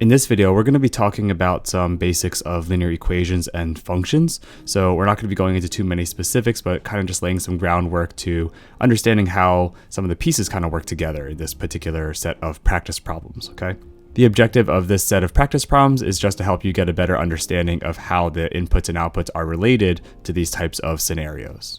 In this video, we're going to be talking about some basics of linear equations and functions. So we're not going to be going into too many specifics, but kind of just laying some groundwork to understanding how some of the pieces kind of work together in this particular set of practice problems, okay? The objective of this set of practice problems is just to help you get a better understanding of how the inputs and outputs are related to these types of scenarios.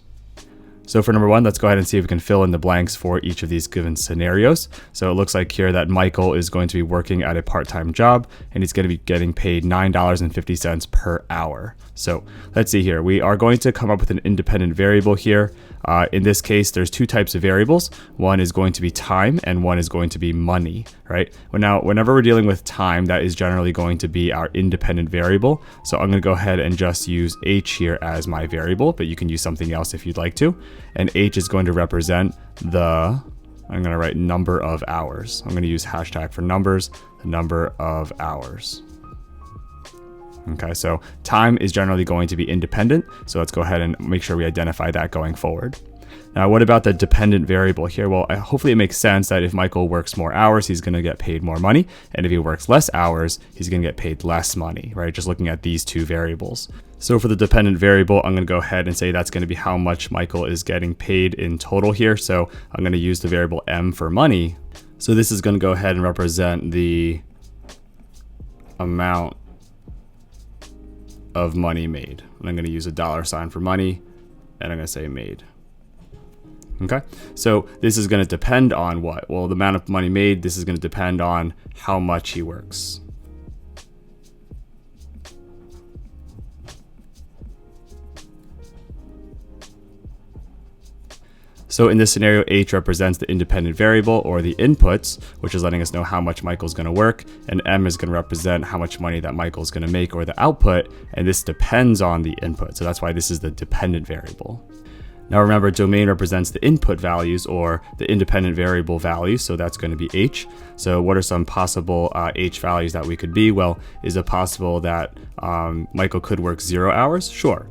So for number one, let's go ahead and see if we can fill in the blanks for each of these given scenarios. So it looks like here that Michael is going to be working at a part-time job and he's going to be getting paid $9.50 per hour. So let's see here. We are going to come up with an independent variable here. In this case, there's two types of variables. One is going to be time and one is going to be money, right? Well, now, whenever we're dealing with time, that is generally going to be our independent variable. So I'm going to go ahead and just use h here as my variable, but you can use something else if you'd like to. And h is going to represent I'm going to write number of hours. I'm going to use hashtag for numbers, the number of hours. Okay, so time is generally going to be independent. So let's go ahead and make sure we identify that going forward. Now, what about the dependent variable here? Well, hopefully it makes sense that if Michael works more hours, he's going to get paid more money. And if he works less hours, he's going to get paid less money, right? Just looking at these two variables. So for the dependent variable, I'm going to go ahead and say that's going to be how much Michael is getting paid in total here. So I'm going to use the variable m for money. So this is going to go ahead and represent the amount of money made. And I'm going to use a $sign for money, and I'm going to say made. Okay, so this is going to depend on what? Well, the amount of money made, this is going to depend on how much he works. So in this scenario, h represents the independent variable or the inputs, which is letting us know how much Michael's going to work, and m is going to represent how much money that Michael's going to make or the output, and this depends on the input. So that's why this is the dependent variable. Now remember, domain represents the input values or the independent variable values, so that's going to be h. So what are some possible h values that we could be? Well, is it possible that Michael could work 0 hours? Sure.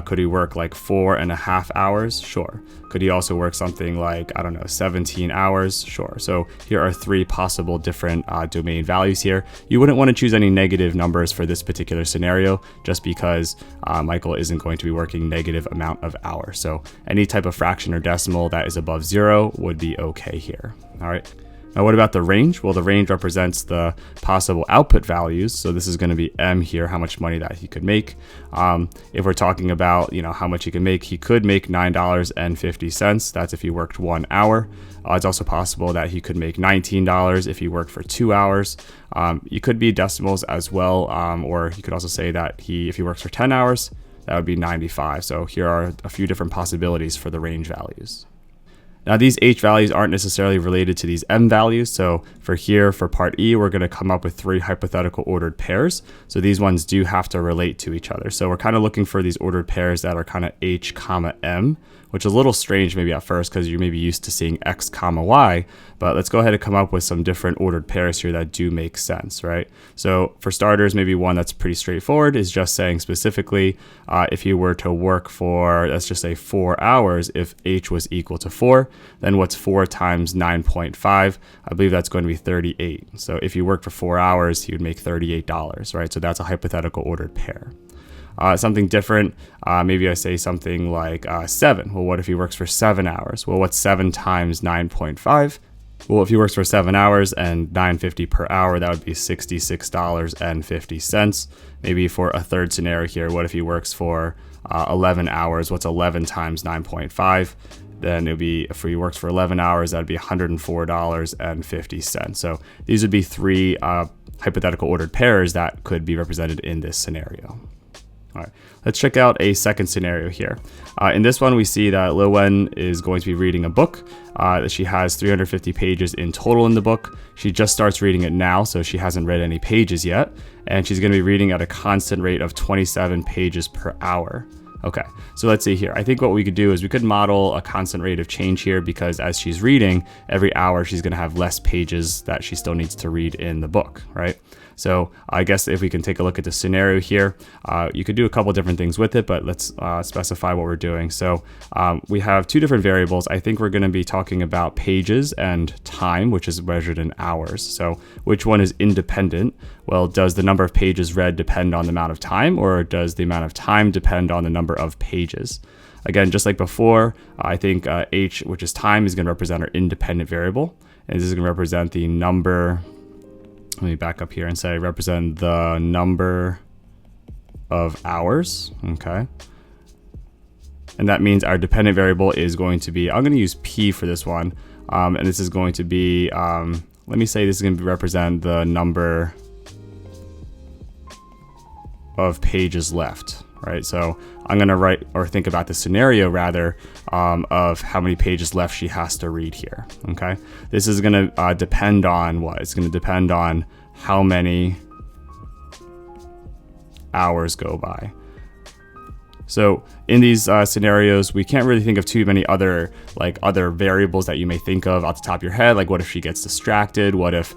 Could he work like 4.5 hours? Sure. Could he also work something like, 17 hours? Sure. So here are three possible different domain values here. You wouldn't want to choose any negative numbers for this particular scenario, just because Michael isn't going to be working negative amount of hours. So any type of fraction or decimal that is above 0 would be okay here. All right. Now, what about the range? Well, the range represents the possible output values. So this is going to be m here, how much money that he could make. If we're talking about, how much he could make $9.50. That's if he worked 1 hour. It's also possible that he could make $19 if he worked for 2 hours. You could be decimals as well, or you could also say that if he works for 10 hours, that would be 95. So here are a few different possibilities for the range values. Now, these h values aren't necessarily related to these m values. So for part E, we're going to come up with 3 hypothetical ordered pairs. So these ones do have to relate to each other. So we're kind of looking for these ordered pairs that are kind of h comma m, which is a little strange maybe at first because you may be used to seeing x comma y. But let's go ahead and come up with some different ordered pairs here that do make sense, right? So for starters, maybe one that's pretty straightforward is just saying specifically if you were to work for, let's just say 4 hours, if h was equal to 4, then what's 4 times 9.5? I believe that's going to be 38. So if you worked for 4 hours, you would make $38, right? So that's a hypothetical ordered pair. Something different, maybe I say something like 7. Well, what if he works for 7 hours? Well, what's 7 times 9.5? Well, if he works for 7 hours and $9.50 per hour, that would be $66.50. Maybe for a third scenario here, what if he works for 11 hours? What's 11 times 9.5? Then it would be, if he works for 11 hours, that would be $104.50. So these would be 3 hypothetical ordered pairs that could be represented in this scenario. All right, let's check out a second scenario here. In this one, we see that Lowen is going to be reading a book. She has 350 pages in total in the book. She just starts reading it now, so she hasn't read any pages yet. And she's going to be reading at a constant rate of 27 pages per hour. Okay, so let's see here. I think what we could do is we could model a constant rate of change here, because as she's reading, every hour she's going to have less pages that she still needs to read in the book, right? So I guess if we can take a look at the scenario here, you could do a couple different things with it, but let's specify what we're doing. So we have two different variables. I think we're going to be talking about pages and time, which is measured in hours. So which one is independent? Well, does the number of pages read depend on the amount of time, or does the amount of time depend on the number of pages? Again, just like before, I think h, which is time, is going to represent our independent variable. And this is going to represent the number. Let me back up here and say represent the number of hours. Okay. And that means our dependent variable is going to be, I'm going to use P for this one. And this is going to be, let me say this is going to represent the number of pages left, right? So I'm going to write, or think about the scenario rather, of how many pages left she has to read here. Okay. This is going to depend on what? It's going to depend on how many hours go by. So in these scenarios, we can't really think of too many other variables that you may think of off the top of your head. Like, what if she gets distracted? What if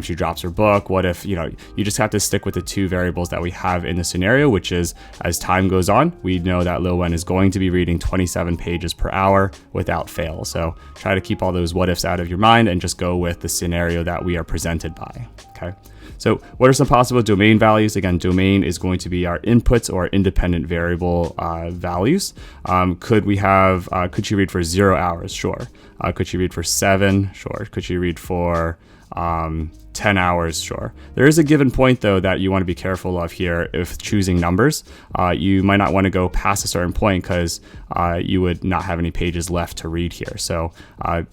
she drops her book? What if, you just have to stick with the two variables that we have in the scenario, which is as time goes on, we know that Lil Wen is going to be reading 27 pages per hour without fail. So try to keep all those what ifs out of your mind and just go with the scenario that we are presented by. Okay. So what are some possible domain values? Again, domain is going to be our inputs or independent variable values. Could she read for 0 hours? Sure. Could she read for 7? Sure. Could she read for 10 hours? Sure. There is a given point though that you want to be careful of here if choosing numbers. You might not want to go past a certain point because you would not have any pages left to read here. So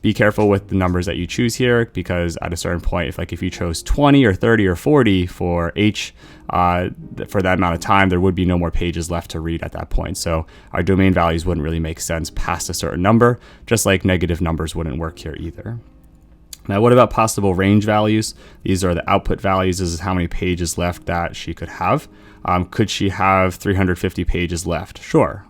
be careful with the numbers that you choose here, because at a certain point, if you chose 20 or 30 or 40 for H for that amount of time, there would be no more pages left to read at that point. So our domain values wouldn't really make sense past a certain number, just like negative numbers wouldn't work here either. Now, what about possible range values? These are the output values. This is how many pages left that she could have. Could she have 350 pages left? Sure.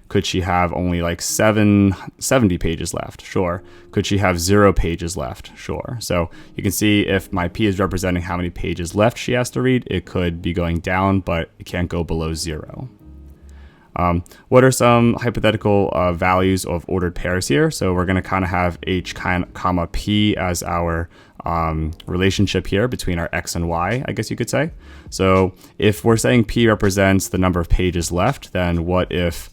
Could she have only 70 pages left? Sure. Could she have 0 pages left? Sure. So you can see if my P is representing how many pages left she has to read, it could be going down, but it can't go below 0. What are some hypothetical values of ordered pairs here? So we're going to kind of have H comma P as our relationship here between our X and Y, I guess you could say. So if we're saying P represents the number of pages left, then what if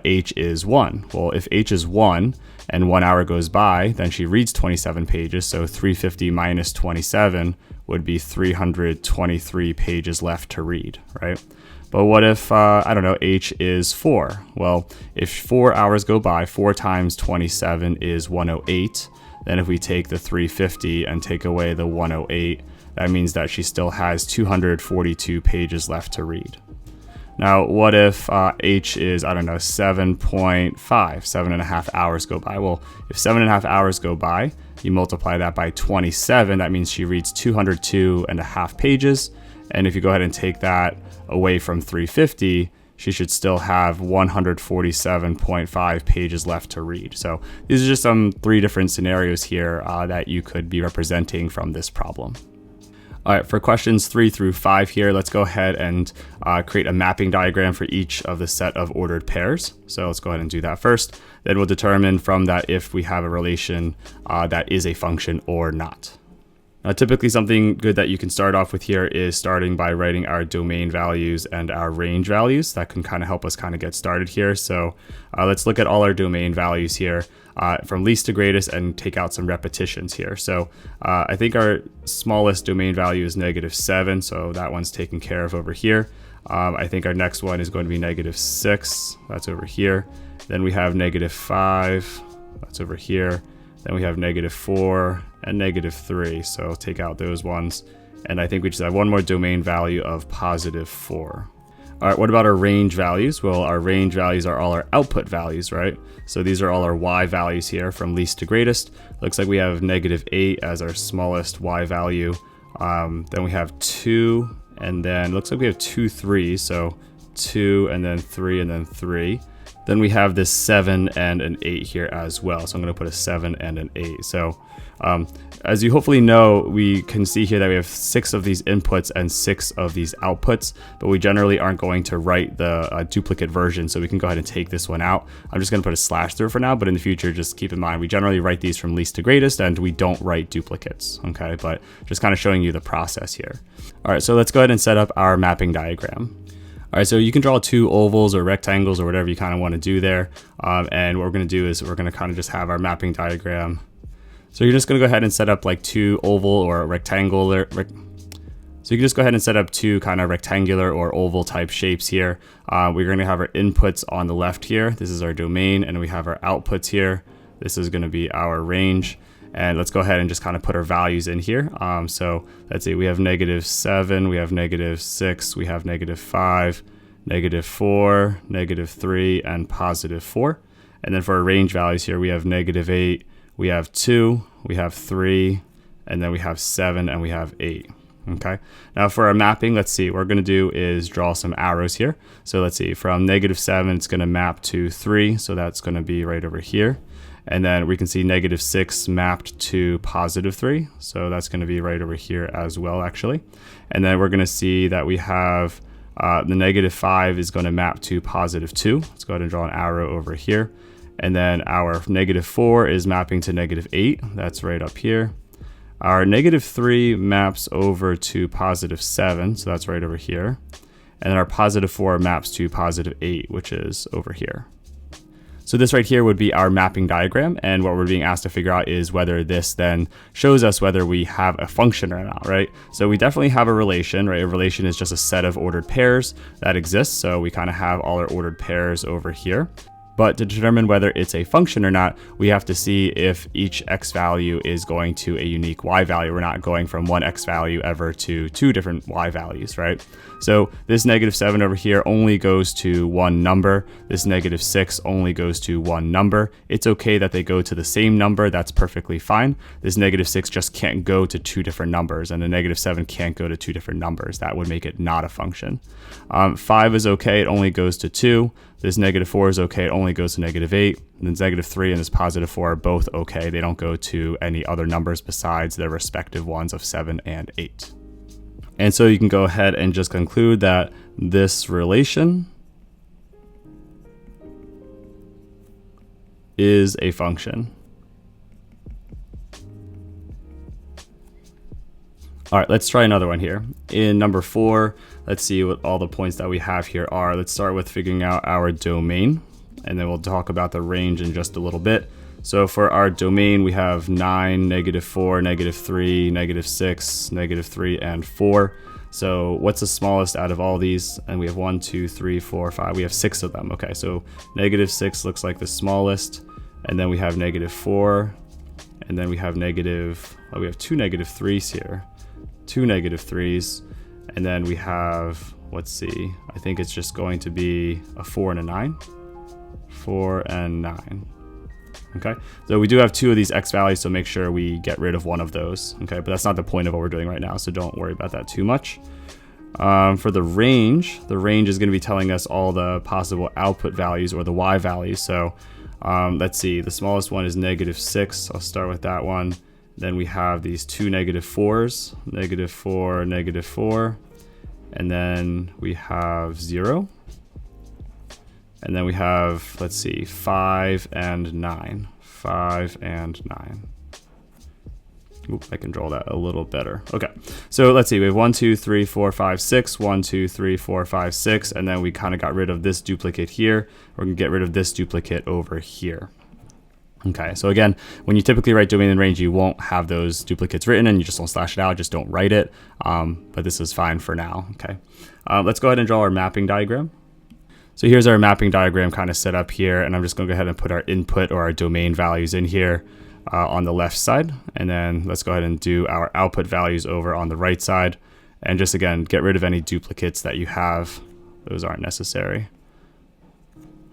H is 1? Well, if H is 1 and 1 hour goes by, then she reads 27 pages. So 350 minus 27 would be 323 pages left to read, right? But what if, H is 4? Well, if 4 hours go by, 4 times 27 is 108. Then if we take the 350 and take away the 108, that means that she still has 242 pages left to read. Now, what if H is, 7.5, 7.5 hours go by? Well, if 7.5 hours go by, you multiply that by 27, that means she reads 202.5 pages. And if you go ahead and take that away from 350, she should still have 147.5 pages left to read. So these are just some 3 different scenarios here that you could be representing from this problem. All right, for questions 3 through 5 here, let's go ahead and create a mapping diagram for each of the set of ordered pairs. So let's go ahead and do that first. Then we'll determine from that if we have a relation that is a function or not. Typically something good that you can start off with here is starting by writing our domain values and our range values. That can kind of help us kind of get started here. So let's look at all our domain values here from least to greatest and take out some repetitions here. So I think our smallest domain value is -7, so that one's taken care of over here. I think our next one is going to be -6, that's over here. Then we have -5, that's over here. Then we have -4 and -3, so take out those ones. And I think we just have one more domain value of +4. All right, what about our range values? Well, our range values are all our output values, right? So these are all our Y values here from least to greatest. Looks like we have -8 as our smallest Y value. Then we have 2, and then looks like we have 2 3s. So 2, and then 3, and then 3. Then we have this 7 and an 8 here as well. So I'm going to put a 7 and an 8. So as you hopefully know, we can see here that we have 6 of these inputs and 6 of these outputs, but we generally aren't going to write the duplicate version. So we can go ahead and take this one out. I'm just going to put a slash through it for now, but in the future, just keep in mind, we generally write these from least to greatest and we don't write duplicates. Okay, but just kind of showing you the process here. All right, so let's go ahead and set up our mapping diagram. All right, so you can draw 2 ovals or rectangles or whatever you kind of want to do there. And what we're going to do is we're going to kind of just have our mapping diagram. So you're just going to go ahead and set up like 2 oval or rectangular. So you can just go ahead and set up 2 kind of rectangular or oval type shapes here. We're going to have our inputs on the left here. This is our domain, and we have our outputs here. This is going to be our range. And let's go ahead and just kind of put our values in here. So let's see, we have -7, we have -6, we have -5, -4, -3, and +4. And then for our range values here, we have -8, we have 2, we have 3, and then we have 7, and we have 8. Okay, now for our mapping, let's see, what we're going to do is draw some arrows here. So let's see, from -7, it's going to map to 3, so that's going to be right over here. And then we can see -6 mapped to +3. So that's going to be right over here as well, actually. And then we're going to see that we have the -5 is going to map to +2. Let's go ahead and draw an arrow over here. And then our -4 is mapping to -8. That's right up here. Our -3 maps over to +7. So that's right over here. And then our +4 maps to +8, which is over here. So this right here would be our mapping diagram, and what we're being asked to figure out is whether this then shows us whether we have a function or not, right? So we definitely have a relation, right? A relation is just a set of ordered pairs that exists, so we kind of have all our ordered pairs over here. But to determine whether it's a function or not, we have to see if each x value is going to a unique y value. We're not going from one x value ever to 2 different y values, right? So this -7 over here only goes to one number. This -6 only goes to one number. It's okay that they go to the same number. That's perfectly fine. This -6 just can't go to 2 different numbers, and the -7 can't go to 2 different numbers. That would make it not a function. 5 is okay. It only goes to 2. This -4 is okay. It only goes to -8. And then -3 and this +4 are both okay. They don't go to any other numbers besides their respective ones of 7 and 8. And so you can go ahead and just conclude that this relation is a function. All right, let's try another one here. In number 4, let's see what all the points that we have here are. Let's start with figuring out our domain, and then we'll talk about the range in just a little bit. So for our domain, we have 9, -4, -3, -6, -3, and 4. So what's the smallest out of all these? And we have 1, 2, 3, 4, 5. We have 6 of them. Okay, so -6 looks like the smallest. And then we have -4. And then we have we have 2 -3s here. 2 -3s. And then we have, let's see, I think it's just going to be a 4 and a 9. 4 and 9. Okay, so we do have 2 of these x values, so make sure we get rid of one of those. Okay, but that's not the point of what we're doing right now, so don't worry about that too much. For the range is going to be telling us all the possible output values or the y values. So let's see, the smallest one is -6. I'll start with that one. Then we have these 2 -4s, -4, -4, and then we have 0. And then we have, let's see, 5 and 9. 5 and 9. Oop, I can draw that a little better. Okay, so let's see, we have 1, 2, 3, 4, 5, 6. 1, 2, 3, 4, 5, 6. And then we kind of got rid of this duplicate here. We're going to get rid of this duplicate over here. Okay, so again, when you typically write domain and range, you won't have those duplicates written and you just don't slash it out, just don't write it. But this is fine for now, okay. Let's go ahead and draw our mapping diagram. So here's our mapping diagram kind of set up here, and I'm just going to go ahead and put our input or our domain values in here on the left side. And then let's go ahead and do our output values over on the right side. And just again, get rid of any duplicates that you have. Those aren't necessary.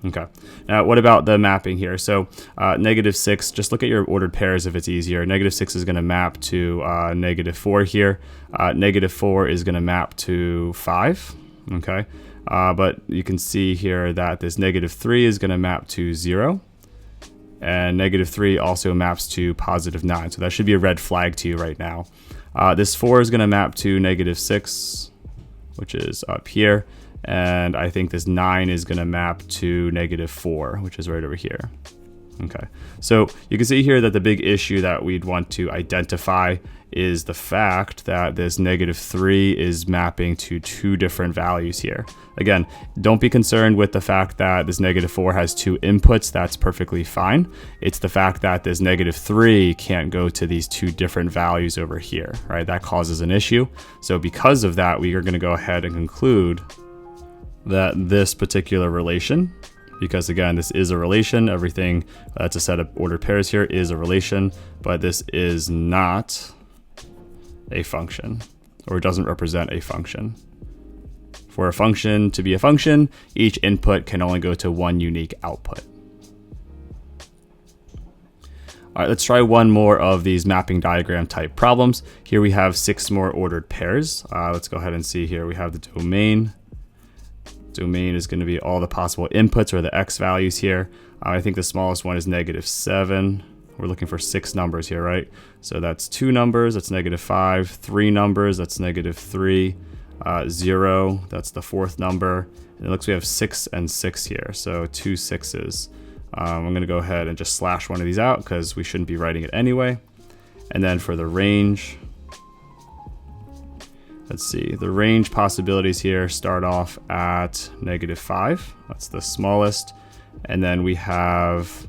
Okay, now what about the mapping here? So -6, just look at your ordered pairs if it's easier. -6 is going to map to -4 here. -4 is going to map to 5. Okay. But you can see here that this -3 is going to map to 0. And -3 also maps to +9. So that should be a red flag to you right now. This 4 is going to map to -6, which is up here. And I think this 9 is going to map to -4, which is right over here. Okay, so you can see here that the big issue that we'd want to identify is the fact that this -3 is mapping to 2 different values here. Again, don't be concerned with the fact that this -4 has 2 inputs. That's perfectly fine. It's the fact that this -3 can't go to these 2 different values over here, right? That causes an issue. So because of that, we are going to go ahead and conclude that this particular relation, because again, this is a relation, everything that's a set of ordered pairs here is a relation, but this is not a function, or it doesn't represent a function. For a function to be a function, each input can only go to one unique output. All right, let's try one more of these mapping diagram type problems. Here we have 6 more ordered pairs. Let's go ahead and see here. We have the domain. Domain is going to be all the possible inputs, or the x values here. I think the smallest one is -7. We're looking for 6 numbers here, right? So that's 2 numbers, that's -5, 3 numbers, that's -3, 0, that's the 4th number. And it looks like we have 6 and 6 here, so 2 6s. I'm going to go ahead and just slash one of these out because we shouldn't be writing it anyway. And then for the range, let's see, the range possibilities here start off at -5. That's the smallest. And then we have,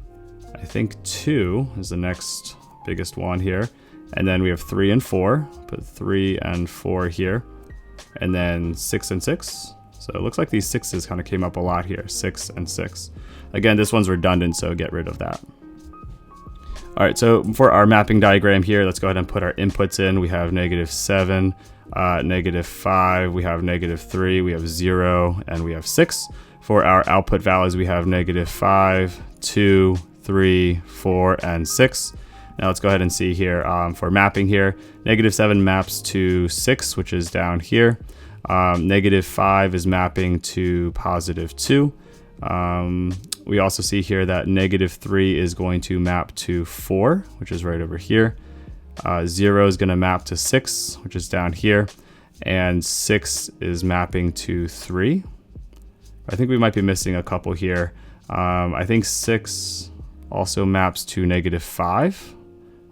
I think 2 is the next biggest one here. And then we have 3 and 4. Put 3 and 4 here. And then 6 and 6. So it looks like these 6s kind of came up a lot here. 6 and 6. Again, this one's redundant, so get rid of that. All right, so for our mapping diagram here, let's go ahead and put our inputs in. We have -7. -5, we have -3, we have 0, and we have 6. For our output values, we have -5, 2, 3, 4, and 6. Now let's go ahead and see here for mapping here. -7 maps to 6, which is down here. -5 is mapping to +2. We also see here that -3 is going to map to 4, which is right over here. 0 is going to map to 6, which is down here, and 6 is mapping to 3. I think we might be missing a couple here. I think 6 also maps to -5.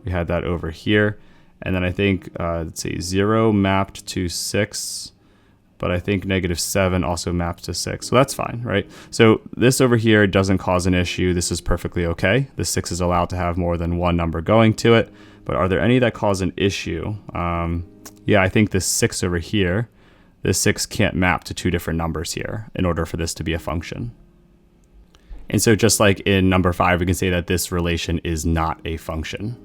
We had that over here. And then I think, let's see, 0 mapped to 6, but I think -7 also maps to 6. So that's fine, right? So this over here doesn't cause an issue. This is perfectly okay. The 6 is allowed to have more than one number going to it. But are there any that cause an issue? Yeah, I think this 6 over here, this 6 can't map to 2 different numbers here in order for this to be a function. And so just like in number 5, we can say that this relation is not a function.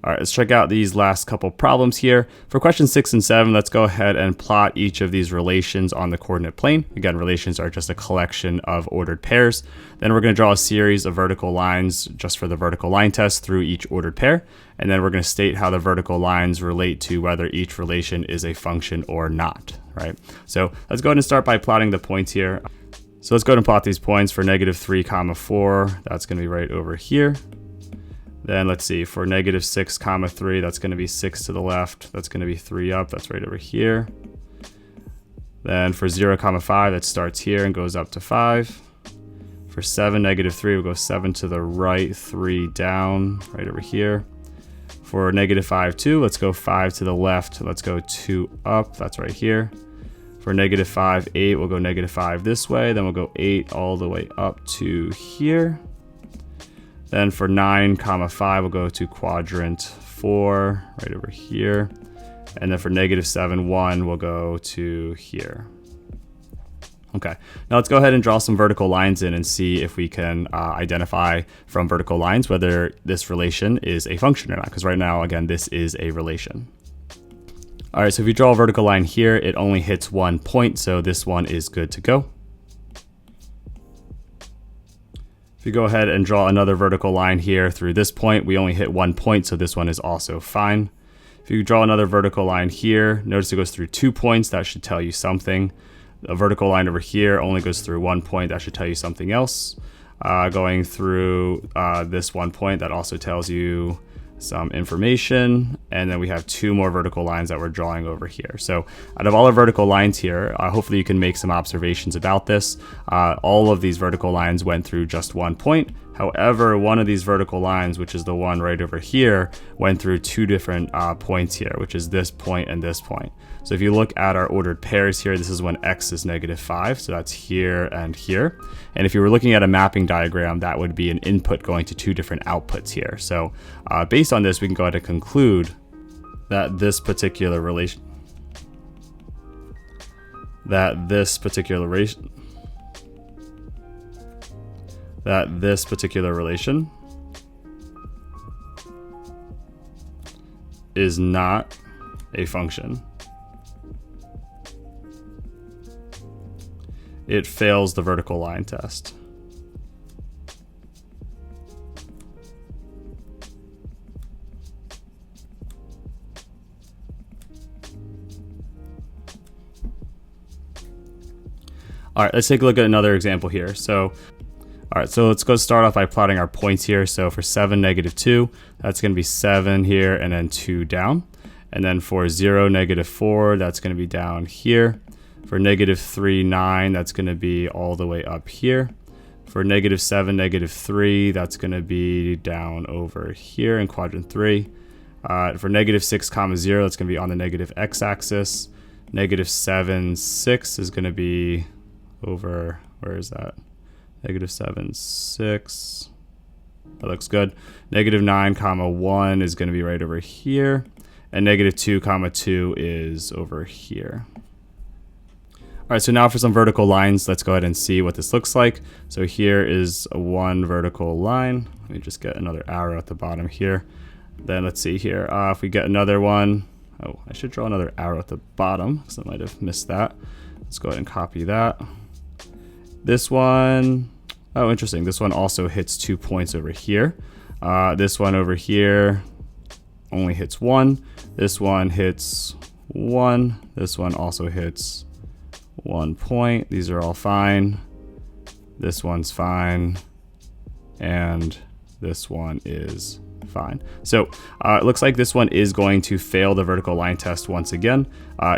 All right, let's check out these last couple problems here. For questions 6 and 7, let's go ahead and plot each of these relations on the coordinate plane. Again, relations are just a collection of ordered pairs. Then we're going to draw a series of vertical lines just for the vertical line test through each ordered pair. And then we're going to state how the vertical lines relate to whether each relation is a function or not, right? So let's go ahead and start by plotting the points here. So let's go ahead and plot these points for -3, 4. That's going to be right over here. Then let's see, for -6, 3, that's going to be 6 to the left. That's going to be 3 up. That's right over here. Then for 0, 5, that starts here and goes up to 5. For 7, -3, we'll go 7 to the right, 3 down, right over here. For -5, 2, let's go 5 to the left. Let's go 2 up. That's right here. For -5, 8, we'll go -5 this way. Then we'll go 8 all the way up to here. Then for 9, 5, we'll go to quadrant 4, right over here. And then for -7, 1, we'll go to here. Okay, now let's go ahead and draw some vertical lines in and see if we can identify from vertical lines whether this relation is a function or not. Because right now, again, this is a relation. All right, so if you draw a vertical line here, it only hits one point, so this one is good to go. If you go ahead and draw another vertical line here through this point, we only hit one point, so this one is also fine. If you draw another vertical line here, notice it goes through 2 points. That should tell you something. A vertical line over here only goes through 1 point. That should tell you something else. Going through this 1 point, that also tells you some information. And then we have 2 more vertical lines that we're drawing over here. So out of all our vertical lines here, hopefully you can make some observations about this. All of these vertical lines went through just 1 point. However, one of these vertical lines, which is the one right over here, went through 2 different points here, which is this point and this point. So if you look at our ordered pairs here, this is when x is -5, so that's here and here. And if you were looking at a mapping diagram, that would be an input going to 2 different outputs here. So based on this, we can go ahead and conclude that this particular relation is not a function. It fails the vertical line test. All right, let's take a look at another example here. So let's go start off by plotting our points here. So for 7, -2, that's going to be 7 here and then 2 down. And then for 0, -4, that's going to be down here. For -3, 9, that's going to be all the way up here. For -7, -3, that's going to be down over here in quadrant 3. For -6, 0, that's going to be on the negative x-axis. -7, 6 is going to be over, where is that? -7, 6. That looks good. -9, 1 is going to be right over here. And -2, 2 is over here. All right, so now for some vertical lines, let's go ahead and see what this looks like. So here is one vertical line. Let me just get another arrow at the bottom here. Then let's see here. If we get another one, oh, I should draw another arrow at the bottom because I might have missed that. Let's go ahead and copy that. This one, oh, interesting. This one also hits 2 points over here. This one over here only hits 1. This one hits 1. This one also hits 1 point. These are all fine. This one's fine. And this one is fine. So it looks like this one is going to fail the vertical line test once again.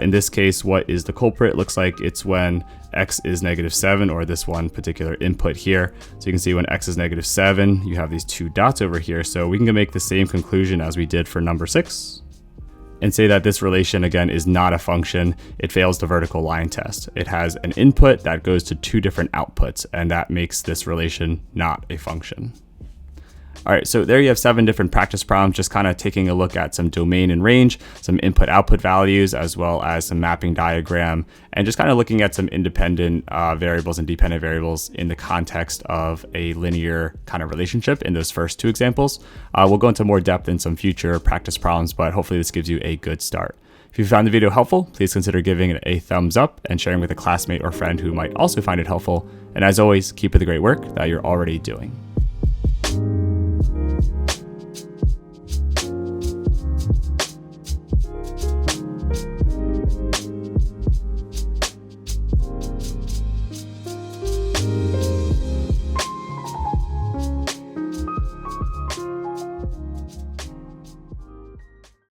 In this case, what is the culprit? It looks like it's when x is -7, or this one particular input here. So you can see when x is -7, you have these 2 dots over here. So we can make the same conclusion as we did for number 6. And say that this relation, again, is not a function. It fails the vertical line test. It has an input that goes to 2 different outputs, and that makes this relation not a function. All right, so there you have 7 different practice problems, just kind of taking a look at some domain and range, some input-output values, as well as some mapping diagram, and just kind of looking at some independent variables and dependent variables in the context of a linear kind of relationship in those first 2 examples. We'll go into more depth in some future practice problems, but hopefully this gives you a good start. If you found the video helpful, please consider giving it a thumbs up and sharing with a classmate or friend who might also find it helpful. And as always, keep up the great work that you're already doing.